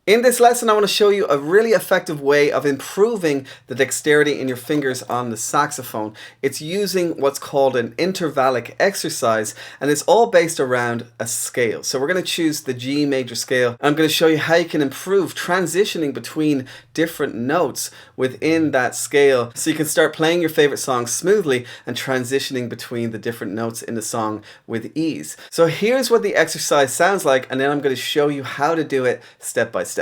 In this lesson, I want to show you a really effective way of improving the dexterity in your fingers on the saxophone. It's using what's called an intervallic exercise, and it's all based around a scale. So we're going to choose the G major scale. I'm going to show you how you can improve transitioning between different notes within that scale so you can start playing your favorite songs smoothly and transitioning between the different notes in the song with ease. So here's what the exercise sounds like, and then I'm going to show you how to do it step by step.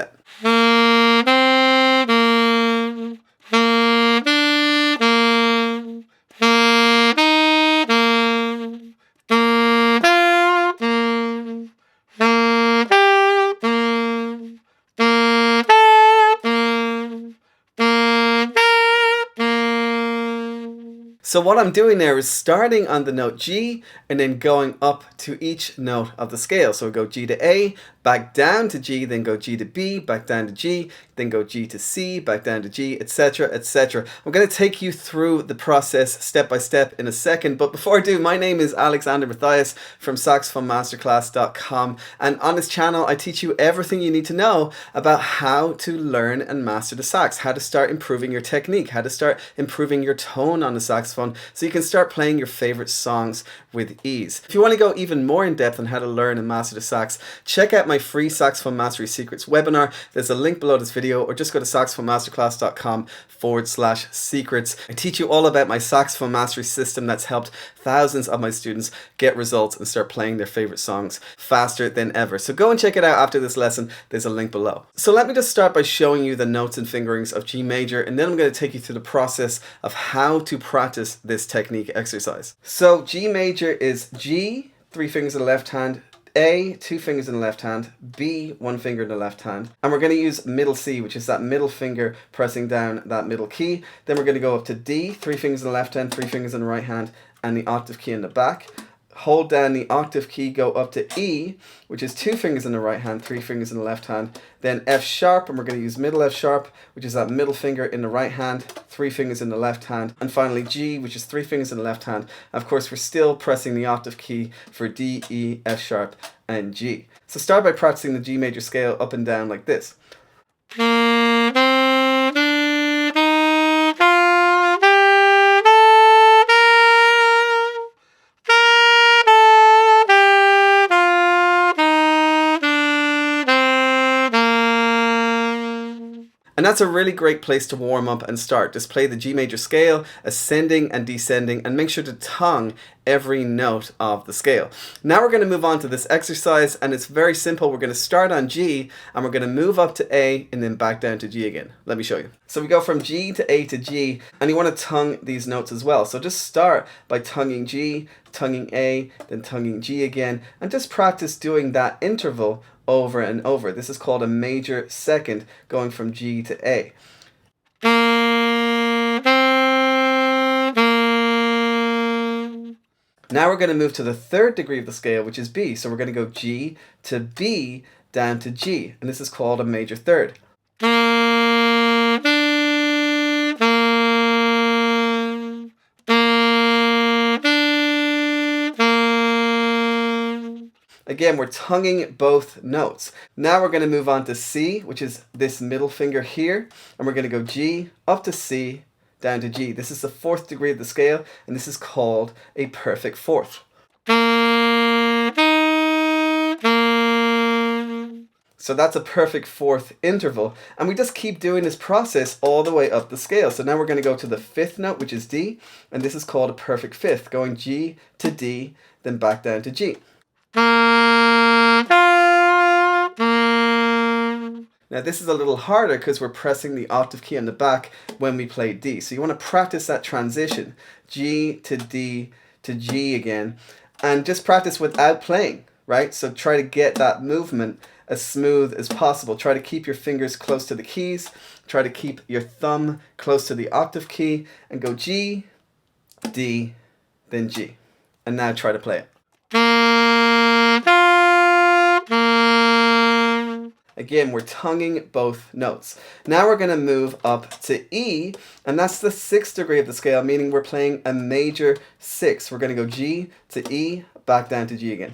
So what I'm doing there is starting on the note G and then going up to each note of the scale. So we go G to A, back down to G, then go G to B, back down to G, then go G to C, back down to G, etc., etc. I'm going to take you through the process step by step in a second, but before I do, my name is Alexander Matthias from SaxophoneMasterclass.com, and on this channel I teach you everything you need to know about how to learn and master the sax, how to start improving your technique, how to start improving your tone on the saxophone so you can start playing your favorite songs with ease. If you want to go even more in depth on how to learn and master the sax, check out my free Saxophone Mastery Secrets webinar. There's a link below this video, or just go to saxophonemasterclass.com/secrets. I teach you all about my saxophone mastery system that's helped thousands of my students get results and start playing their favorite songs faster than ever. So go and check it out after this lesson. There's a link below. So let me just start by showing you the notes and fingerings of G major, and then I'm going to take you through the process of how to practice this technique exercise. So G major is G, 3 fingers in the left hand, A, 2 fingers in the left hand, B, 1 finger in the left hand. And we're going to use middle C, which is that middle finger pressing down that middle key. Then we're going to go up to D, 3 fingers in the left hand, 3 fingers in the right hand, and the octave key in the back. Hold down the octave key, go up to E, which is 2 fingers in the right hand, 3 fingers in the left hand. Then F sharp, and we're going to use middle F sharp, which is that middle finger in the right hand, 3 fingers in the left hand. And finally G, which is 3 fingers in the left hand. Of course, we're still pressing the octave key for D, E, F sharp, and G. So start by practicing the G major scale up and down like this. And that's a really great place to warm up and start. Just play the G major scale, ascending and descending, and make sure to tongue every note of the scale. Now we're going to move on to this exercise, and it's very simple. We're going to start on G, and we're going to move up to A, and then back down to G again. Let me show you. So we go from G to A to G, and you want to tongue these notes as well. So just start by tonguing G, tonguing A, then tonguing G again, and just practice doing that interval over and over. This is called a major second, going from G to A. Now we're going to move to the third degree of the scale, which is B. So we're going to go G to B, down to G, and this is called a major third. Again, we're tonguing both notes. Now we're going to move on to C, which is this middle finger here, and we're going to go G, up to C, down to G. This is the fourth degree of the scale, and this is called a perfect fourth. So that's a perfect fourth interval, and we just keep doing this process all the way up the scale. So now we're going to go to the fifth note, which is D, and this is called a perfect fifth, going G to D, then back down to G. Now this is a little harder because we're pressing the octave key on the back when we play D. So you want to practice that transition, G to D to G again, and just practice without playing, right? So try to get that movement as smooth as possible. Try to keep your fingers close to the keys, try to keep your thumb close to the octave key, and go G, D, then G. And now try to play it. Again, we're tonguing both notes. Now we're going to move up to E, and that's the sixth degree of the scale, meaning we're playing a major six. We're going to go G to E, back down to G again.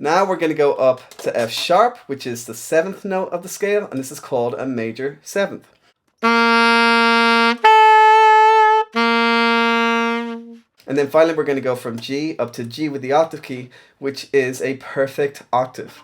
Now we're going to go up to F sharp, which is the 7th note of the scale, and this is called a major 7th. And then finally we're going to go from G up to G with the octave key, which is a perfect octave.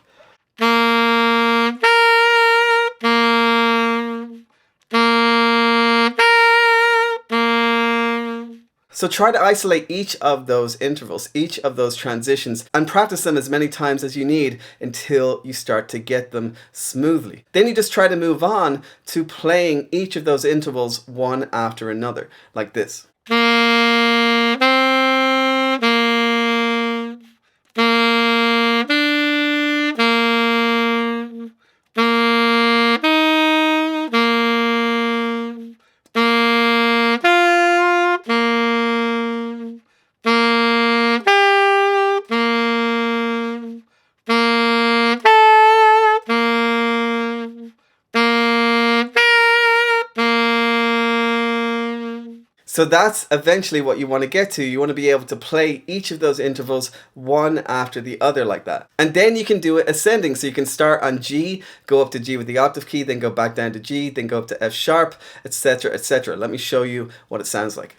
So try to isolate each of those intervals, each of those transitions, and practice them as many times as you need until you start to get them smoothly. Then you just try to move on to playing each of those intervals one after another, like this. So that's eventually what you want to get to. You want to be able to play each of those intervals one after the other like that. And then you can do it ascending. So you can start on G, go up to G with the octave key, then go back down to G, then go up to F sharp, etc., etc. Let me show you what it sounds like.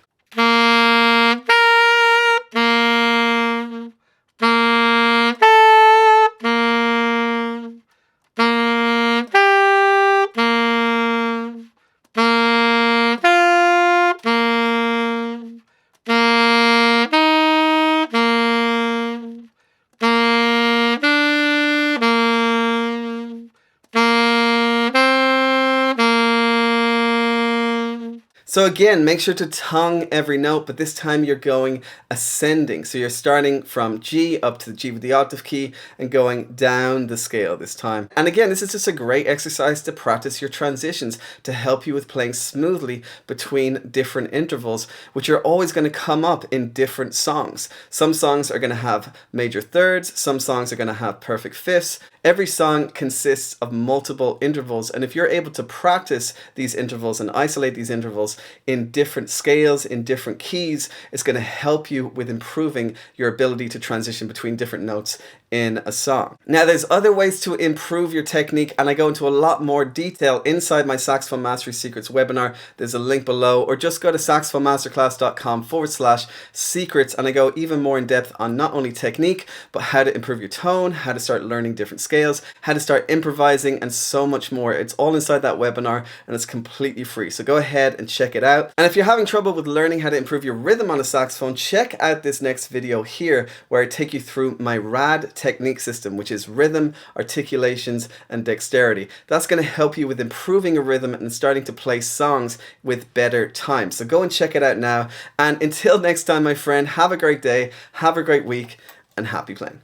So again, make sure to tongue every note, but this time you're going ascending. So you're starting from G up to the G with the octave key and going down the scale this time. And again, this is just a great exercise to practice your transitions to help you with playing smoothly between different intervals, which are always going to come up in different songs. Some songs are going to have major thirds, some songs are going to have perfect fifths. Every song consists of multiple intervals, and if you're able to practice these intervals and isolate these intervals in different scales, in different keys, it's going to help you with improving your ability to transition between different notes in a song. Now, there's other ways to improve your technique, and I go into a lot more detail inside my Saxophone Mastery Secrets webinar. There's a link below, or just go to saxophonemasterclass.com/secrets, and I go even more in depth on not only technique, but how to improve your tone, how to start learning different scales, how to start improvising, and so much more. It's all inside that webinar, and it's completely free. So go ahead and check it out. And if you're having trouble with learning how to improve your rhythm on a saxophone, check out this next video here, where I take you through my RAD technique system, which is rhythm, articulations, and dexterity. That's going to help you with improving your rhythm and starting to play songs with better time. So go and check it out now. And until next time, my friend, have a great day, have a great week, and happy playing.